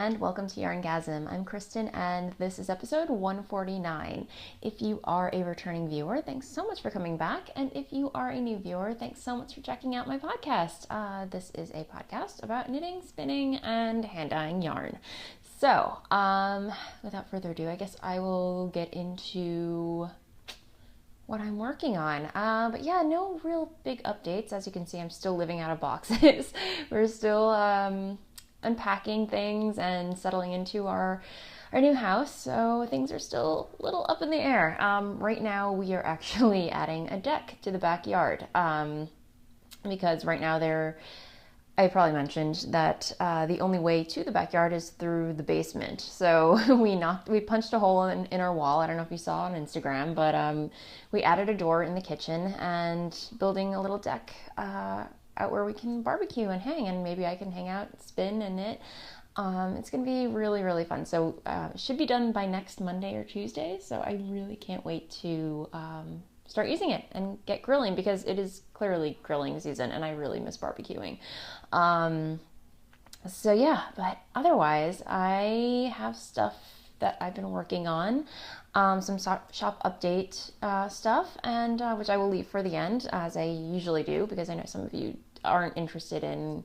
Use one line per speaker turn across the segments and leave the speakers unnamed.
and welcome to YarnGasm. I'm Kristen and this is episode 149. If you are a returning viewer, thanks so much for coming back. And if you are a new viewer, thanks so much for checking out my podcast. This is a podcast about knitting, spinning, and hand dyeing yarn. So, without further ado, I guess I will get into what I'm working on. But yeah, no real big updates. As you can see, I'm still living out of boxes. We're still unpacking things and settling into our new house, so things are still a little up in the air. Right now we are actually adding a deck to the backyard, because right now I probably mentioned that the only way to the backyard is through the basement. So we punched a hole in our wall. I don't know if you saw on Instagram, but we added a door in the kitchen and building a little deck out where we can barbecue and hang, and maybe I can hang out, spin, and knit. It's gonna be really, really fun. So it should be done by next Monday or Tuesday. So I really can't wait to start using it and get grilling, because it is clearly grilling season and I really miss barbecuing. So yeah, but otherwise I have stuff that I've been working on, some shop update stuff, and which I will leave for the end, as I usually do, because I know some of you aren't interested in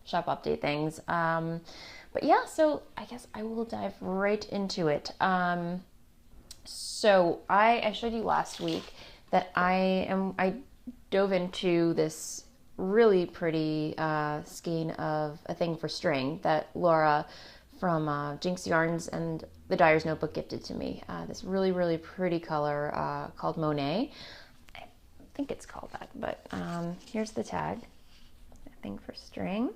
shop update things. But yeah, so I guess I will dive right into it. So I showed you last week that I dove into this really pretty skein of a thing for string that Laura from Jinx Yarns and the Dyer's Notebook gifted to me. This really, really pretty color called Monet. I think it's called that, but here's the tag, a thing for string.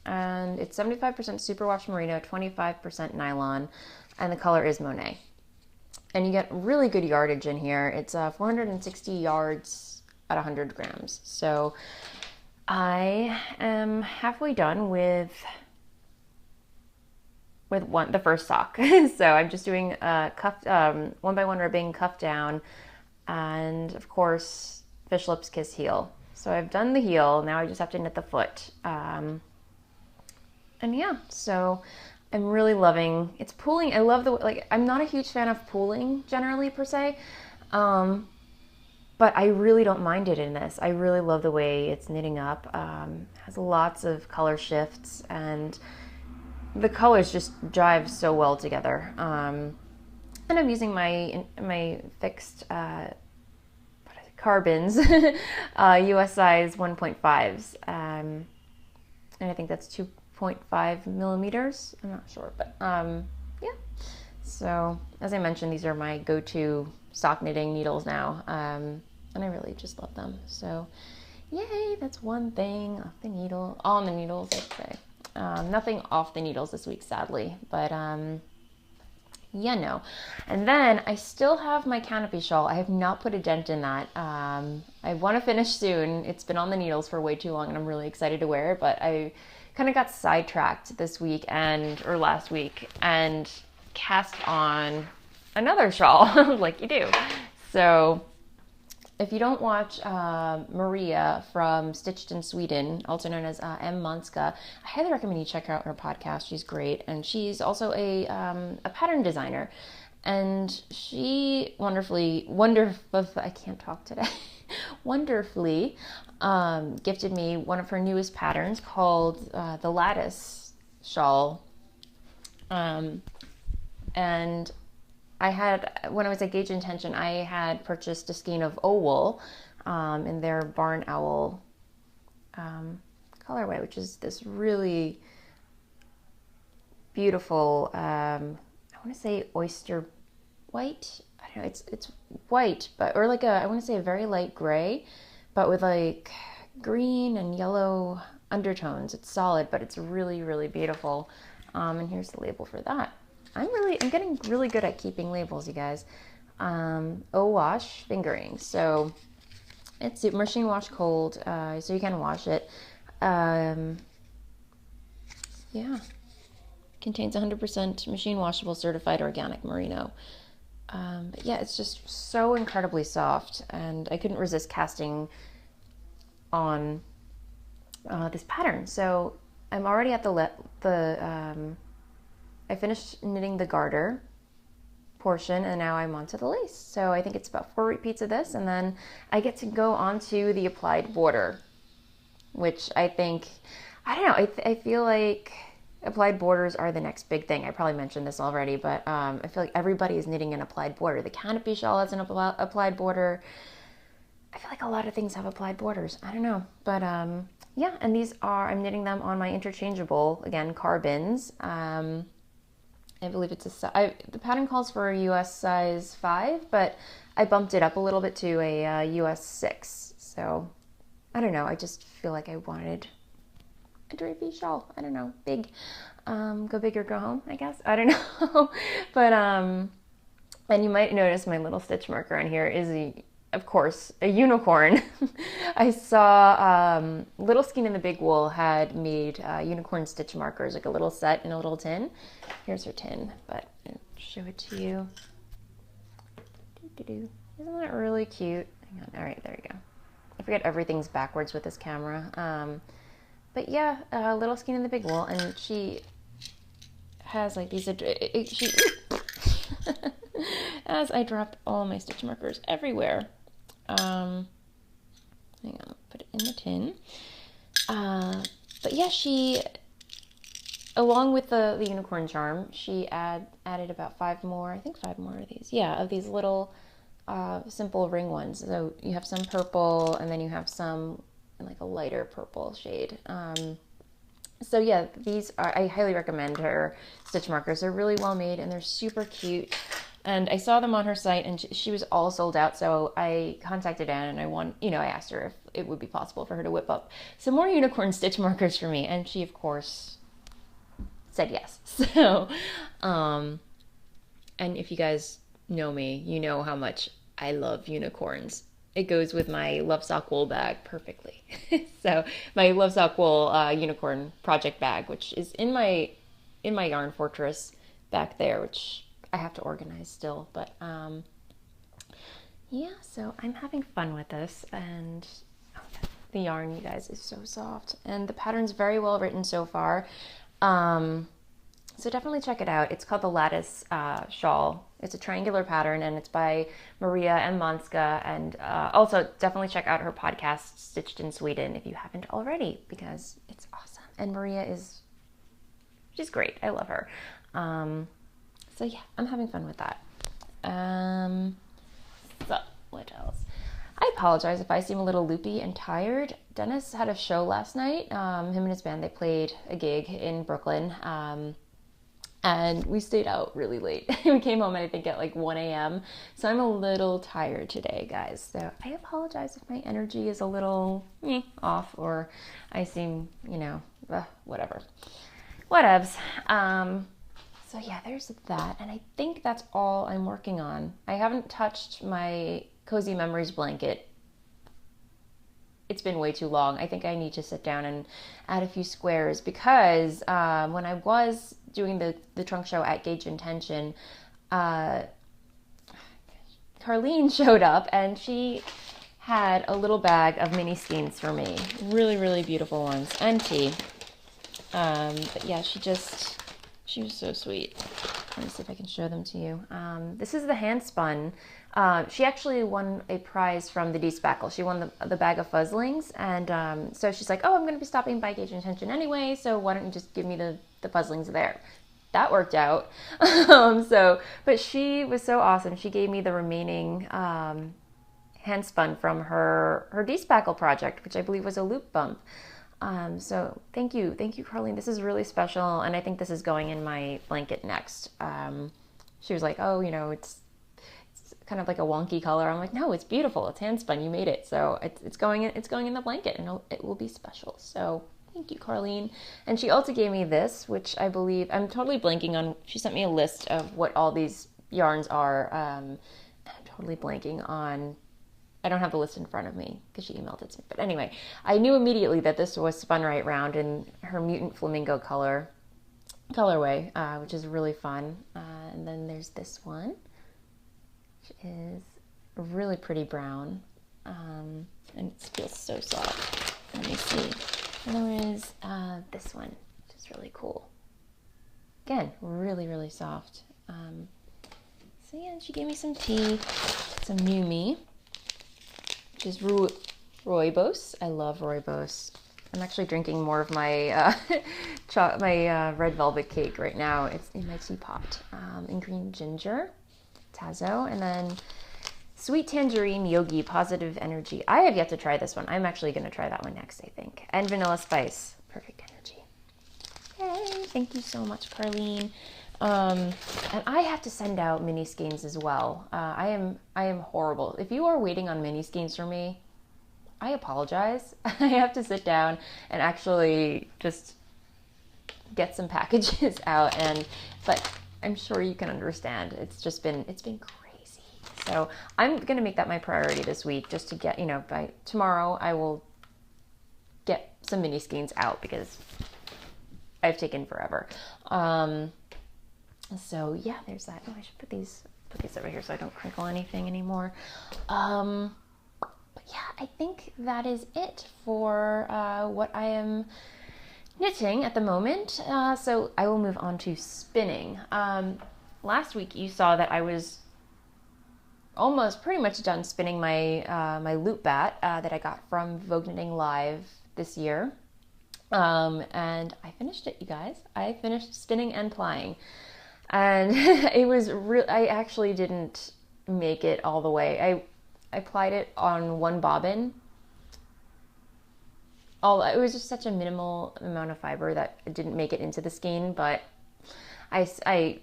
And it's 75% superwash merino, 25% nylon, and the color is Monet. And you get really good yardage in here. It's 460 yards at 100 grams. So I am halfway done with the first sock. So I'm just doing cuffed, 1x1 ribbing, cuff down, and of course fish lips kiss heel. So I've done the heel, now I just have to knit the foot. And yeah, so I'm really loving it's pooling. I love I'm not a huge fan of pooling generally per se, but I really don't mind it in this. I really love the way it's knitting up. Has lots of color shifts, and the colors just drive so well together. And I'm using my fixed carbons, US size 1.5s, and I think that's 2.5 millimeters. I'm not sure, but yeah. So as I mentioned, these are my go-to sock knitting needles now, and I really just love them. So yay, that's one thing off the needle, on the needles, I'd say. Nothing off the needles this week, sadly, but yeah, no. And then I still have my canopy shawl. I have not put a dent in that. I want to finish soon. It's been on the needles for way too long, and I'm really excited to wear it, but I kind of got sidetracked this week or last week and cast on another shawl like you do. So if you don't watch Maria from Stitched in Sweden, also known as M. Monska, I highly recommend you check out her podcast. She's great, and she's also a pattern designer. And she wonderfully gifted me one of her newest patterns called the Lattice Shawl. And when I was at Gauge Intention, I had purchased a skein of wool in their Barn Owl colorway, which is this really beautiful, I want to say oyster white. I don't know, it's white, or I want to say a very light gray, but with like green and yellow undertones. It's solid, but it's really, really beautiful. And here's the label for that. I'm getting really good at keeping labels, you guys. Wash fingering. So it's machine wash cold, so you can wash it. Yeah. Contains 100% machine washable certified organic merino. But yeah, it's just so incredibly soft, and I couldn't resist casting on this pattern. So I'm already at I finished knitting the garter portion, and now I'm onto the lace. So I think it's about 4 repeats of this, and then I get to go on to the applied border, which I think, I don't know, I feel like applied borders are the next big thing. I probably mentioned this already, but I feel like everybody is knitting an applied border. The canopy shawl has an applied border. I feel like a lot of things have applied borders. I don't know, but yeah, and these are, I'm knitting them on my interchangeable, again, carbons. I believe it's the pattern calls for a US size 5, but I bumped it up a little bit to a US 6. So I don't know. I just feel like I wanted a drapey shawl. I don't know. Big. Go big or go home, I guess. I don't know. But, and you might notice my little stitch marker on here is of course, a unicorn. I saw Little Skein and the Big Wool had made unicorn stitch markers, like a little set in a little tin. Here's her tin, but I'll show it to you. Isn't that really cute? Hang on. All right, there we go. I forget everything's backwards with this camera. But yeah, Little Skein and the Big Wool, and she has like these. As I dropped all my stitch markers everywhere. Hang on, put it in the tin. But yeah, she, along with the unicorn charm, she added about 5 more, I think 5 more of these. Yeah, of these little simple ring ones. So you have some purple, and then you have some in like a lighter purple shade. So yeah, these are, I highly recommend her stitch markers. They're really well made, and they're super cute. And I saw them on her site, and she was all sold out. So I contacted Anne, and I asked her if it would be possible for her to whip up some more unicorn stitch markers for me. And she, of course, said yes. So, and if you guys know me, you know how much I love unicorns. It goes with my Love Sock Wool bag perfectly. So my Love Sock Wool unicorn project bag, which is in my Yarn Fortress back there, which I have to organize still, but yeah, so I'm having fun with this, and the yarn, you guys, is so soft, and the pattern's very well written so far. So definitely check it out. It's called the Lattice Shawl. It's a triangular pattern, and it's by Maria and Manska, and also definitely check out her podcast, Stitched in Sweden, if you haven't already, because it's awesome, and she's great. I love her. So yeah, I'm having fun with that. So what else? I apologize if I seem a little loopy and tired. Dennis had a show last night. Him and his band, they played a gig in Brooklyn. And we stayed out really late. We came home, I think, at like 1 a.m. So I'm a little tired today, guys. So I apologize if my energy is a little off, or I seem, whatever. Whatevs. So yeah, there's that, and I think that's all I'm working on. I haven't touched my Cozy Memories blanket. It's been way too long. I think I need to sit down and add a few squares, because when I was doing the trunk show at Gauge Intention, Carlene showed up, and she had a little bag of mini skeins for me. Really, really beautiful ones, and tea. But yeah, she was so sweet. Let me see if I can show them to you. This is the hand spun. She actually won a prize from the D-Spackle. She won the bag of fuzzlings, and so she's like, oh, I'm going to be stopping by Gauge Intention anyway, so why don't you just give me the fuzzlings there? That worked out. But she was so awesome. She gave me the remaining hand spun from her D-Spackle project, which I believe was a loop bump. So thank you, Carlene. This is really special, and I think this is going in my blanket next. She was like, oh, it's kind of like a wonky color. I'm like, no, it's beautiful. It's hand spun. You made it, so it's going in the blanket, and it will be special. So thank you, Carlene. And she also gave me this, which I believe, I'm totally blanking on. She sent me a list of what all these yarns are. I'm totally blanking on. I don't have the list in front of me because she emailed it to me. But anyway, I knew immediately that this was spun right round in her Mutant Flamingo colorway, which is really fun. And then there's this one, which is a really pretty brown, and it feels so soft. Let me see. And there is this one, which is really cool. Again, really, really soft. So yeah, she gave me some tea, some New Me, which is rooibos. I love rooibos. I'm actually drinking more of my red velvet cake right now. It's in my teapot. And green ginger, Tazo, and then sweet tangerine yogi, positive energy. I have yet to try this one. I'm actually going to try that one next, I think. And vanilla spice, perfect energy. Yay! Thank you so much, Carlene. And I have to send out mini skeins as well. I am horrible. If you are waiting on mini skeins from me, I apologize. I have to sit down and actually just get some packages out, but I'm sure you can understand. It's been crazy. So I'm gonna make that my priority this week, just to get, by tomorrow I will get some mini skeins out because I've taken forever. So yeah, there's that. Oh, I should put these over here so I don't crinkle anything anymore. But yeah, I think that is it for what I am knitting at the moment. So I will move on to spinning. Last week you saw that I was almost pretty much done spinning my my loop bat that I got from Vogue Knitting Live this year. And I finished it, you guys. I finished spinning and plying. And it was I actually didn't make it all the way. I plied it on one bobbin. It was just such a minimal amount of fiber that it didn't make it into the skein, but I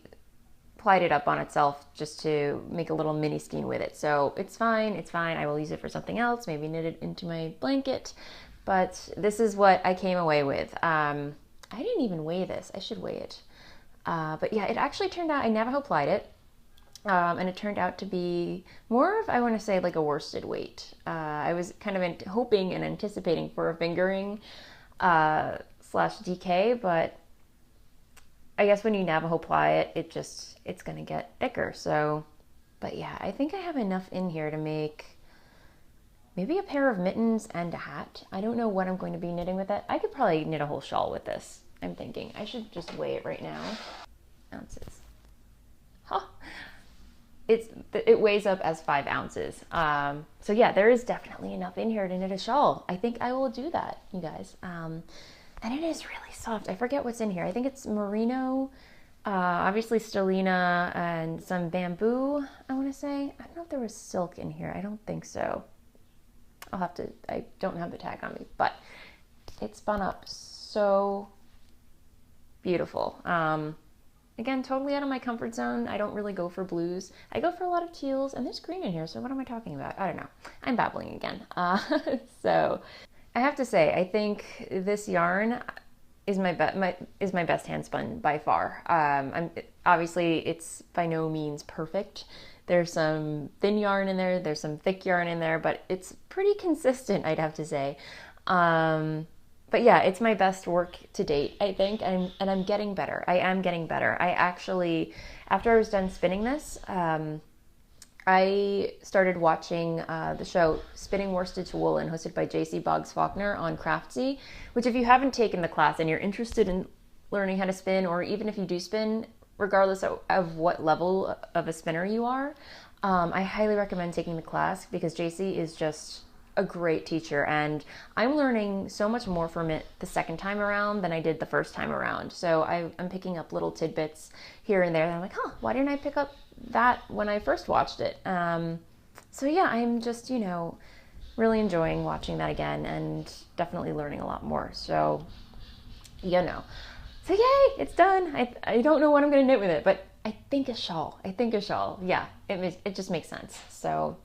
plied it up on itself just to make a little mini skein with it. So it's fine. I will use it for something else, maybe knit it into my blanket. But this is what I came away with. I didn't even weigh this. I should weigh it. But yeah, it actually turned out, I Navajo plied it, and it turned out to be more of, I want to say, like a worsted weight. I was kind of hoping and anticipating for a fingering slash DK, but I guess when you Navajo ply it, it's going to get thicker. So, but yeah, I think I have enough in here to make maybe a pair of mittens and a hat. I don't know what I'm going to be knitting with it. I could probably knit a whole shawl with this. I'm thinking I should just weigh it right now. Ounces. Huh. It weighs up as 5 ounces. So yeah, there is definitely enough in here to knit a shawl. I think I will do that, you guys. And it is really soft. I forget what's in here. I think it's merino, obviously stellina, and some bamboo, I want to say. I don't know if there was silk in here. I don't think so. I don't have the tag on me, but it spun up so beautiful. Again, totally out of my comfort zone. I don't really go for blues. I go for a lot of teals, and there's green in here, so what am I talking about? I don't know. I'm babbling again. So I have to say, I think this yarn is my best hand spun by far. Obviously it's by no means perfect. There's some thin yarn in there, there's some thick yarn in there, but it's pretty consistent, I'd have to say. But yeah, it's my best work to date, I think, and I'm getting better. I am getting better. I actually, after I was done spinning this, I started watching the show Spinning Worsted to Woolen, hosted by JC Boggs Faulkner on Craftsy, which if you haven't taken the class and you're interested in learning how to spin, or even if you do spin, regardless of what level of a spinner you are, I highly recommend taking the class because JC is just a great teacher, and I'm learning so much more from it the second time around than I did the first time around. So I'm picking up little tidbits here and there, and I'm like, why didn't I pick up that when I first watched it? So yeah, I'm just, really enjoying watching that again, and definitely learning a lot more. So, so yay, it's done. I don't know what I'm gonna knit with it, but I think a shawl. Yeah, it just makes sense. So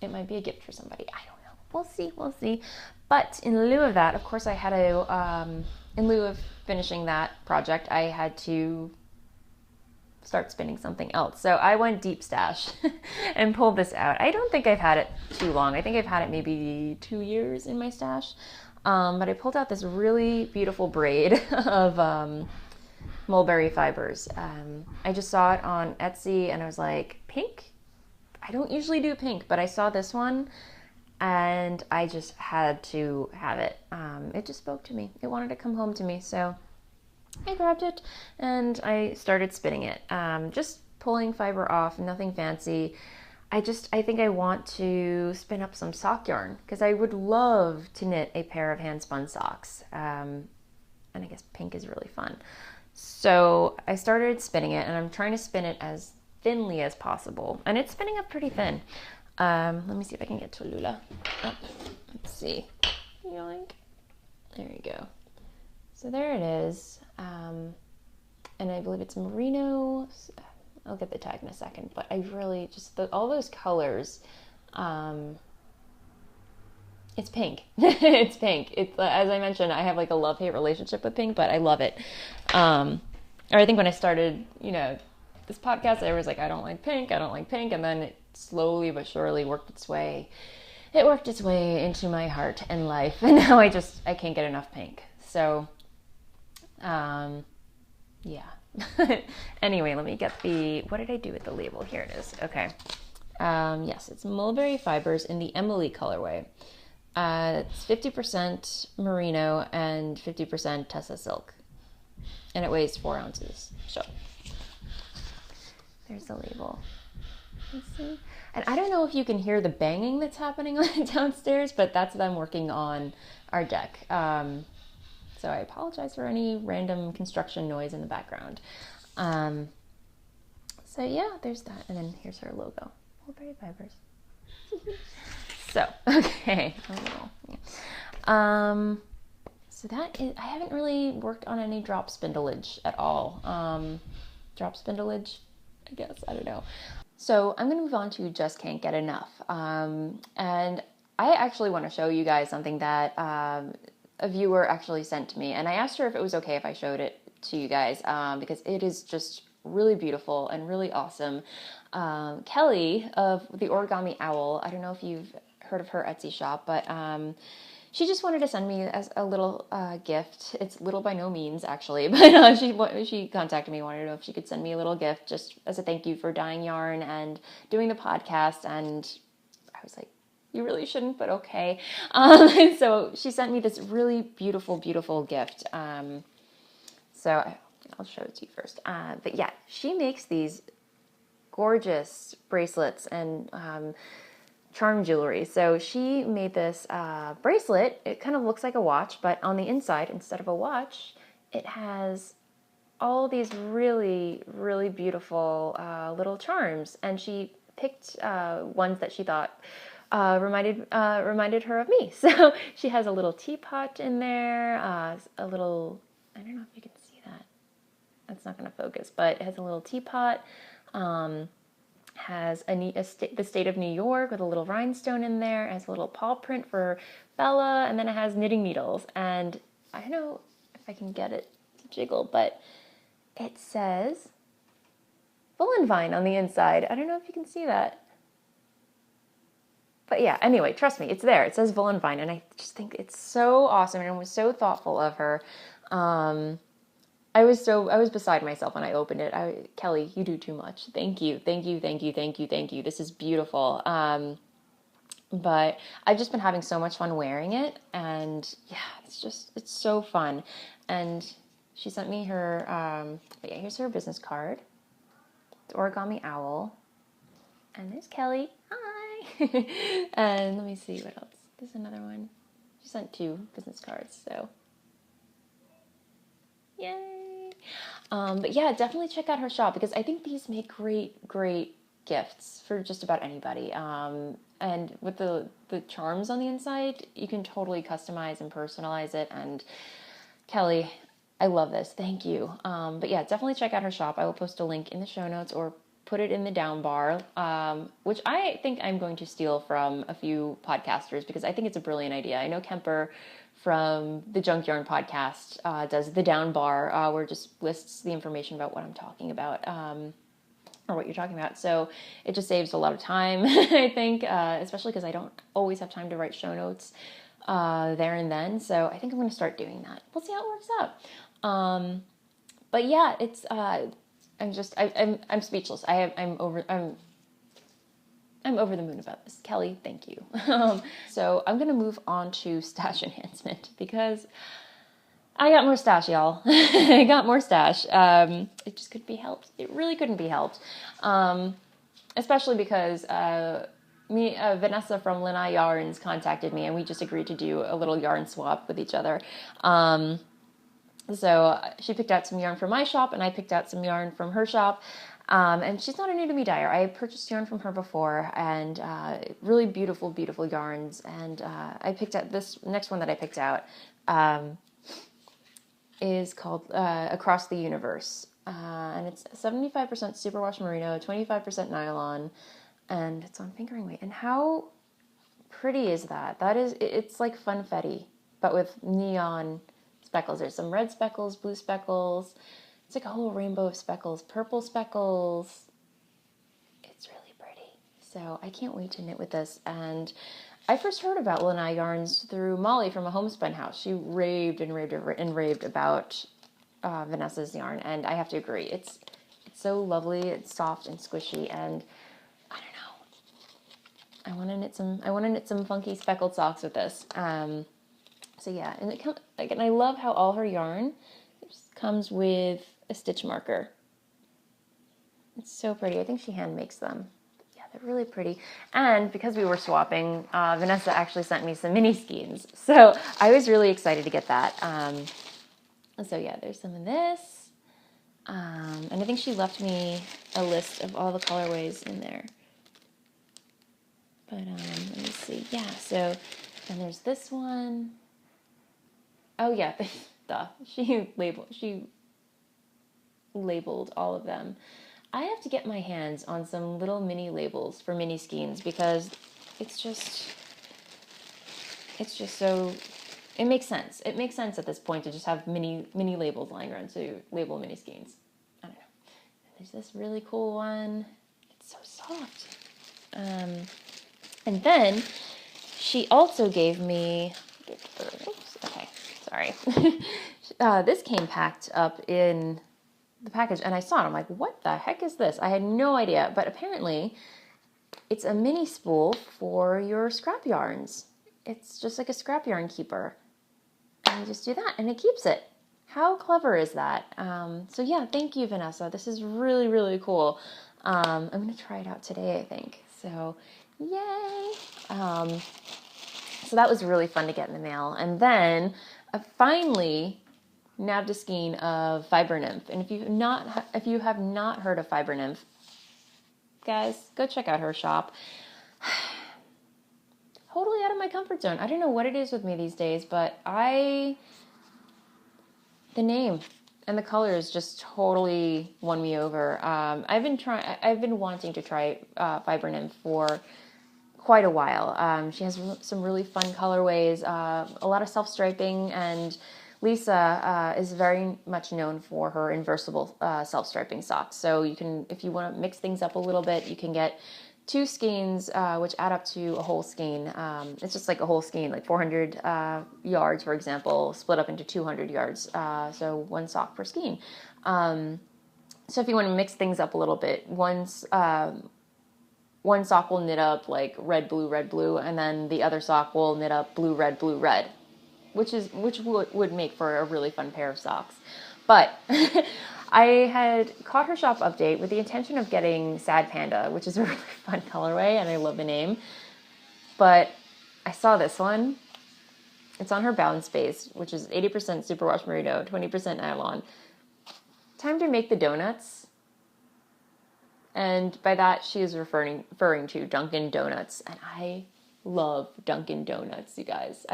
it might be a gift for somebody. I don't know. We'll see. But in lieu of that, of course, I had to, in lieu of finishing that project, I had to start spinning something else. So I went deep stash and pulled this out. I don't think I've had it too long. I think I've had it maybe 2 years in my stash. But I pulled out this really beautiful braid of mulberry fibers. I just saw it on Etsy and I was like, pink? I don't usually do pink, but I saw this one and I just had to have it. It just spoke to me. It wanted to come home to me, so I grabbed it and I started spinning it. Just pulling fiber off, nothing fancy. I think I want to spin up some sock yarn because I would love to knit a pair of hand spun socks. And I guess pink is really fun. So I started spinning it, and I'm trying to spin it as thinly as possible. And it's spinning up pretty thin. Let me see if I can get Tallulah up. Let's see. Yoink. There you go. So there it is. And I believe it's merino. I'll get the tag in a second, but I really just, all those colors, it's pink. It's pink. It's, as I mentioned, I have like a love-hate relationship with pink, but I love it. Or I think when I started, this podcast, I was like, I don't like pink. And then it slowly but surely worked its way into my heart and life. And now I can't get enough pink. So, yeah. Anyway, let me get what did I do with the label? Here it is. Okay. Yes, it's mulberry fibers in the Emily colorway. It's 50% merino and 50% Tessa silk. And it weighs 4 ounces. So there's the label. Let's see. And I don't know if you can hear the banging that's happening downstairs, but that's them working on our deck. So I apologize for any random construction noise in the background. So yeah, there's that. And then here's her logo. Mulberry fibers. So, okay. So that is, I haven't really worked on any drop spindleage at all. Drop spindleage, I guess, I don't know. So I'm going to move on to Just Can't Get Enough. And I actually want to show you guys something that a viewer actually sent to me. And I asked her if it was okay if I showed it to you guys, because it is just really beautiful and really awesome. Kelly of the Origami Owl, I don't know if you've heard of her Etsy shop, but she just wanted to send me as a little gift. It's little by no means, actually, but she contacted me, wanted to know if she could send me a little gift just as a thank you for dyeing yarn and doing the podcast. And I was like, you really shouldn't, but okay. So she sent me this really beautiful, beautiful gift. So I'll show it to you first. But yeah, she makes these gorgeous bracelets and charm jewelry. So she made this bracelet. It kind of looks like a watch, but on the inside, instead of a watch, it has all these really, really beautiful little charms. And she picked ones that she thought reminded her of me. So she has a little teapot in there, a little, I don't know if you can see that. That's not going to focus, but it has a little teapot. Has the state of New York with a little rhinestone in there. It has a little paw print for Bella, and then it has knitting needles. And I don't know if I can get it to jiggle, but it says Voolenvine on the inside. I don't know if you can see that. But yeah, anyway, trust me, it's there. It says Voolenvine, and I just think it's so awesome, and it was so thoughtful of her. I was beside myself when I opened it. Kelly, you do too much. Thank you. This is beautiful. But I've just been having so much fun wearing it, and yeah, it's so fun. And she sent me her, here's her business card. It's Origami Owl. And there's Kelly. Hi. And let me see what else. There's another one. She sent 2 business cards, so yay. But yeah, definitely check out her shop because I think these make great gifts for just about anybody. And with the charms on the inside, you can totally customize and personalize it. And Kelly, I love this. Thank you. But yeah, definitely check out her shop. I will post a link in the show notes or put it in the down bar, which I think I'm going to steal from a few podcasters because I think it's a brilliant idea. I know Kemper from the Junk Yarn podcast does the down bar where it just lists the information about what I'm talking about or what you're talking about. So it just saves a lot of time, I think, especially because I don't always have time to write show notes there and then. So I think I'm going to start doing that. We'll see how it works out. But yeah, it's I'm speechless. I'm I'm over the moon about this. Kelly, thank you. So I'm going to move on to stash enhancement because I got more stash, y'all. I got more stash. It just couldn't be helped. It really couldn't be helped. Especially because Vanessa from Lina Yarns contacted me and we just agreed to do a little yarn swap with each other. So she picked out some yarn from my shop and I picked out some yarn from her shop. And she's not a new to me dyer. I purchased yarn from her before and really beautiful, beautiful yarns. And I picked out this next one that I picked out is called Across the Universe. And it's 75% superwash merino, 25% nylon, and it's on fingering weight. And how pretty is that? It's like funfetti, but with neon speckles. There's some red speckles, blue speckles. It's like a whole rainbow of speckles, purple speckles. It's really pretty. So I can't wait to knit with this. And I first heard about Lanai yarns through Molly from a homespun house. She raved and raved and raved about Vanessa's yarn, and I have to agree. It's so lovely. It's soft and squishy, and I don't know. I want to knit some funky speckled socks with this. So yeah, and and I love how all her yarn just comes with a stitch marker. It's so pretty. I think she hand makes them. Yeah, they're really pretty. And because we were swapping, Vanessa actually sent me some mini skeins. So I was really excited to get that. So yeah, there's some of this. And I think she left me a list of all the colorways in there. But let me see. Yeah, so then there's this one. Oh yeah, duh. She labeled all of them. I have to get my hands on some little mini labels for mini skeins because it's just so, it makes sense. It makes sense at this point to just have mini labels lying around to label mini skeins. I don't know. There's this really cool one. It's so soft. And then she also gave me, oops, okay, sorry. This came packed up in the package and I saw it. I'm like, what the heck is this? I had no idea, but apparently it's a mini spool for your scrap yarns. It's just like a scrap yarn keeper. And you just do that and it keeps it. How clever is that? So yeah, thank you, Vanessa. This is really, really cool. I'm going to try it out today, I think. So yay. So that was really fun to get in the mail. And then finally nabbed a skein of Fiber Nymph. And if you have not heard of Fiber Nymph, guys, go check out her shop. Totally out of my comfort zone. I don't know what it is with me these days, but the name and the colors just totally won me over. I've been wanting to try Fiber Nymph for quite a while. She has some really fun colorways, a lot of self-striping, and Lisa is very much known for her inversible self-striping socks. So you can, if you want to mix things up a little bit, you can get 2 skeins, which add up to a whole skein. It's just like a whole skein, like 400 yards, for example, split up into 200 yards. So 1 sock per skein. So if you want to mix things up a little bit, one sock will knit up like red, blue, and then the other sock will knit up blue, red, which would make for a really fun pair of socks. But I had caught her shop update with the intention of getting Sad Panda, which is a really fun colorway, and I love the name. But I saw this one. It's on her Bounce base, which is 80% superwash merino, 20% nylon. Time to make the donuts. And by that, she is referring to Dunkin' Donuts. And I love Dunkin' Donuts, you guys.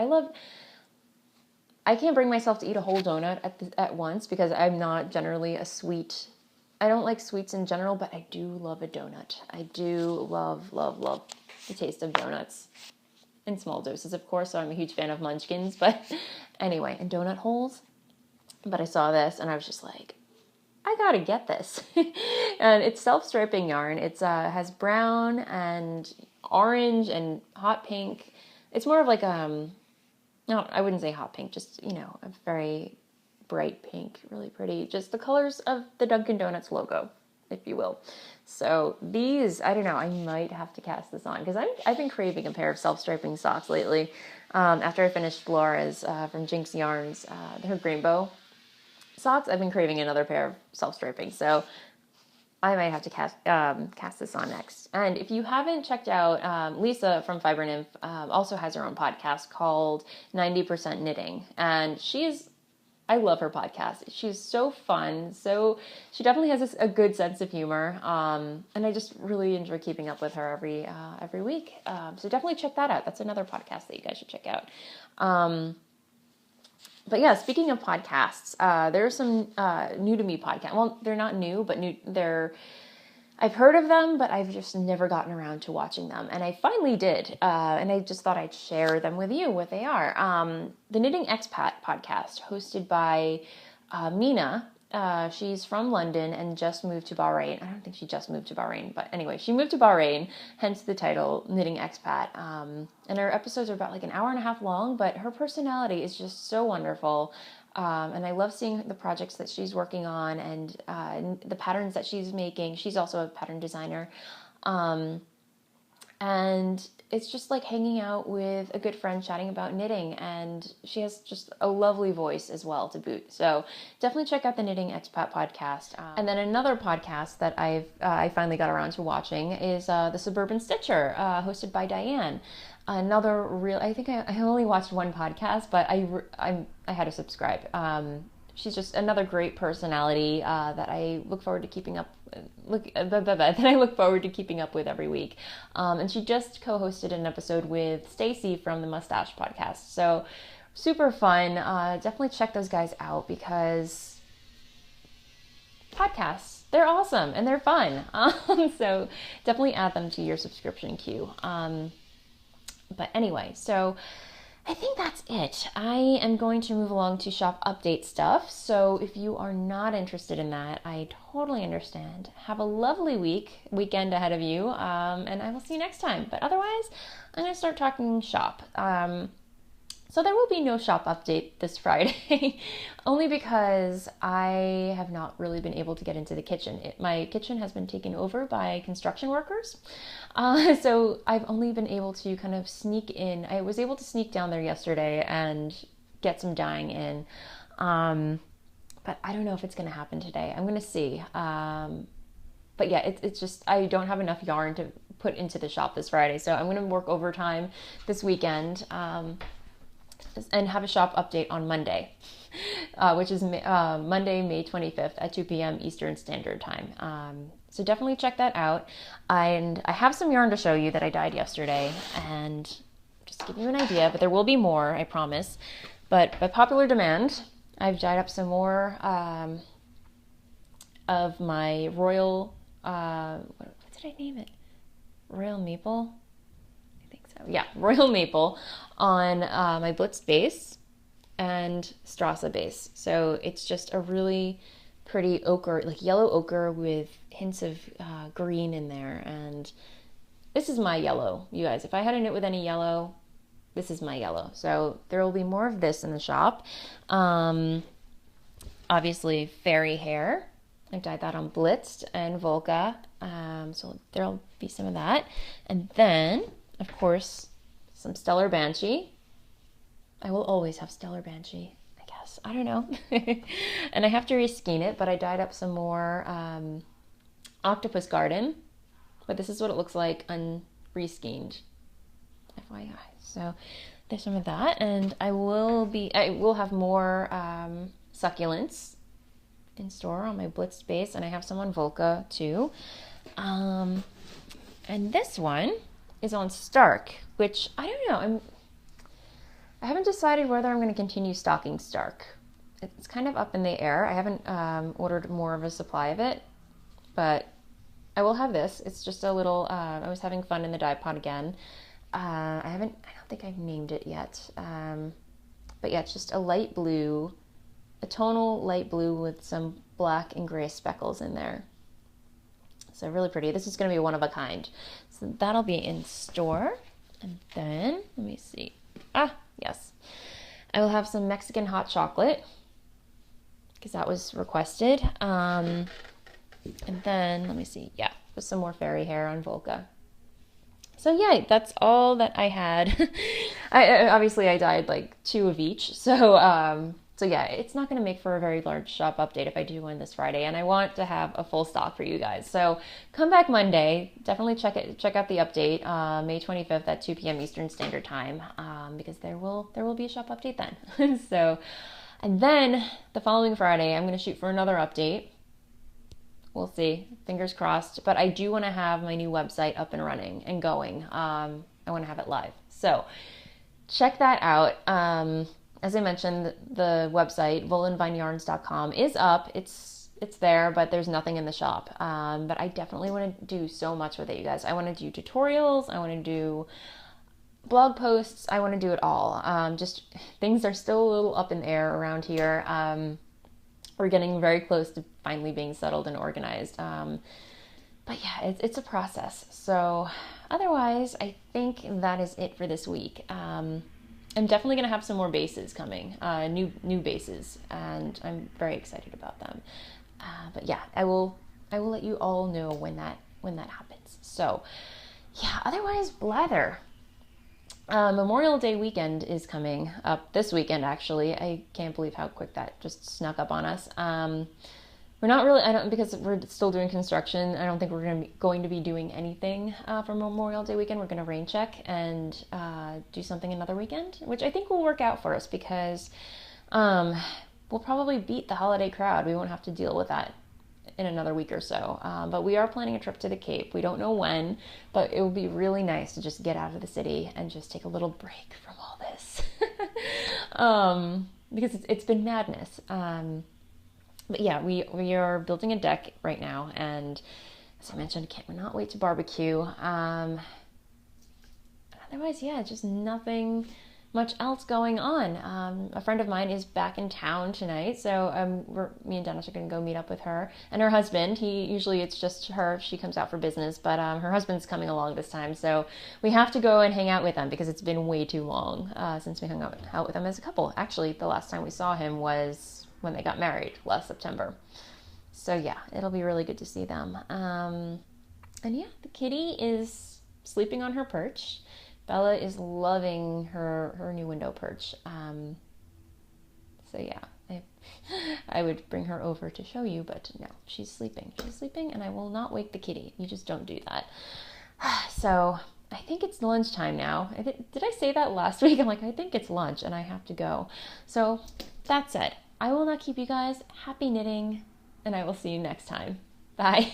I can't bring myself to eat a whole donut at once because I'm not generally a sweet. I don't like sweets in general, but I do love a donut. I do love the taste of donuts. In small doses, of course, so I'm a huge fan of munchkins. But anyway, and donut holes. But I saw this and I was just like, I gotta get this. And it's self-striping yarn. It has brown and orange and hot pink. It's more of like no, I wouldn't say hot pink, just, a very bright pink, really pretty. Just the colors of the Dunkin' Donuts logo if you will. So these, I don't know, I might have to cast this on because I've been craving a pair of self-striping socks lately. After I finished Flora's from Jinx Yarns, her Rainbow socks, I've been craving another pair of self-striping. So I might have to cast this on next. And if you haven't checked out, Lisa from Fiber Nymph also has her own podcast called 90% Knitting. And I love her podcast. She's so fun. So she definitely has a good sense of humor. And I just really enjoy keeping up with her every week. So definitely check that out. That's another podcast that you guys should check out. But yeah, speaking of podcasts, there are some new to me podcasts. Well, they're not new, but I've heard of them, but I've just never gotten around to watching them. And I finally did. And I just thought I'd share them with you, what they are. The Knitting Expat podcast, hosted by Mina. She's from London and just moved to Bahrain. I don't think she just moved to Bahrain, but anyway, she moved to Bahrain, hence the title, Knitting Expat. And her episodes are about like an hour and a half long, but her personality is just so wonderful. And I love seeing the projects that she's working on and the patterns that she's making. She's also a pattern designer. And it's just like hanging out with a good friend chatting about knitting, and she has just a lovely voice as well to boot. So definitely check out the Knitting Expat podcast. And then another podcast that I finally got around to watching is The Suburban Stitcher, hosted by Diane. Another real, I think I only watched one podcast, but I had to subscribe. She's just another great personality that I look forward to keeping up. That I look forward to keeping up with every week. And she just co-hosted an episode with Stacy from the Mustache podcast. So super fun. Definitely check those guys out because podcasts, they're awesome and they're fun. So definitely add them to your subscription queue. But anyway, so I think that's it. I am going to move along to shop update stuff. So if you are not interested in that, I totally understand. Have a lovely weekend ahead of you, and I will see you next time. But otherwise, I'm going to start talking shop. So there will be no shop update this Friday, only because I have not really been able to get into the kitchen. My kitchen has been taken over by construction workers. So I've only been able to kind of sneak in. I was able to sneak down there yesterday and get some dyeing in. But I don't know if it's going to happen today. I'm going to see. But yeah, it's just, I don't have enough yarn to put into the shop this Friday. So I'm going to work overtime this weekend. And have a shop update on Monday, which is Monday, May 25th at 2 p.m. Eastern Standard Time. So definitely check that out. And I have some yarn to show you that I dyed yesterday, and just to give you an idea, but there will be more, I promise. But by popular demand, I've dyed up some more of my Royal, what did I name it? Royal Maple? Yeah, Royal Maple on my Blitz base and Strassa base. So it's just a really pretty ochre, like yellow ochre with hints of green in there. And this is my yellow, you guys. If I had to knit with any yellow, this is my yellow. So there will be more of this in the shop. Obviously, fairy hair. I dyed that on Blitzed and Volca. So there'll be some of that. And then, of course, some Stellar Banshee. I will always have Stellar Banshee, I guess. I don't know. And I have to reskein it, but I dyed up some more Octopus Garden. But this is what it looks like unreskeined. FYI. So there's some of that. And I will have more succulents in store on my Blitz base. And I have some on Volca too. And this one is on Stark, which I don't know. I haven't decided whether I'm going to continue stocking Stark. It's kind of up in the air. I haven't ordered more of a supply of it, but I will have this. It's just a little. I was having fun in the dye pot again. I don't think I've named it yet. But yeah, it's just a light blue, a tonal light blue with some black and gray speckles in there. So really pretty. This is going to be one of a kind. So that'll be in store. And then, let me see. Yes. I will have some Mexican hot chocolate because that was requested. And then, let me see, yeah, with some more fairy hair on Volca. So yeah, that's all that I had. Obviously I dyed like 2 of each, so yeah, it's not going to make for a very large shop update if I do one this Friday, and I want to have a full stock for you guys. So come back Monday, definitely check out the update, May 25th at 2 p.m. Eastern Standard Time, because there will be a shop update then. So, and then the following Friday, I'm going to shoot for another update. We'll see. Fingers crossed. But I do want to have my new website up and running and going. I want to have it live. So check that out. As I mentioned, the website, voolenvineyarns.com, is up. It's there, but there's nothing in the shop. But I definitely want to do so much with it, you guys. I want to do tutorials. I want to do blog posts. I want to do it all. Just things are still a little up in the air around here. We're getting very close to finally being settled and organized. But yeah, it's a process. So otherwise, I think that is it for this week. I'm definitely going to have some more bases coming, new bases, and I'm very excited about them. But yeah, I will let you all know when that happens. So yeah, otherwise, blather. Memorial Day weekend is coming up this weekend, actually. I can't believe how quick that just snuck up on us. We're not really, because we're still doing construction, I don't think we're going to be doing anything for Memorial Day weekend. We're going to rain check and do something another weekend, which I think will work out for us because we'll probably beat the holiday crowd. We won't have to deal with that in another week or so. But we are planning a trip to the Cape. We don't know when, but it would be really nice to just get out of the city and just take a little break from all this. Because it's been madness. But yeah, we are building a deck right now, and as I mentioned, cannot wait to barbecue. Otherwise, yeah, just nothing much else going on. A friend of mine is back in town tonight, so me and Dennis are going to go meet up with her and her husband. Usually it's just her; she comes out for business, but her husband's coming along this time, so we have to go and hang out with them because it's been way too long since we hung out with them as a couple. Actually, the last time we saw him was when they got married last September. So yeah, it'll be really good to see them. And yeah, the kitty is sleeping on her perch. Bella is loving her new window perch. So yeah, I would bring her over to show you, but no, she's sleeping. She's sleeping, and I will not wake the kitty. You just don't do that. So I think it's lunchtime now. Did I say that last week? I'm like, I think it's lunch, and I have to go. So that's it. I will not keep you guys. Happy knitting, and I will see you next time. Bye.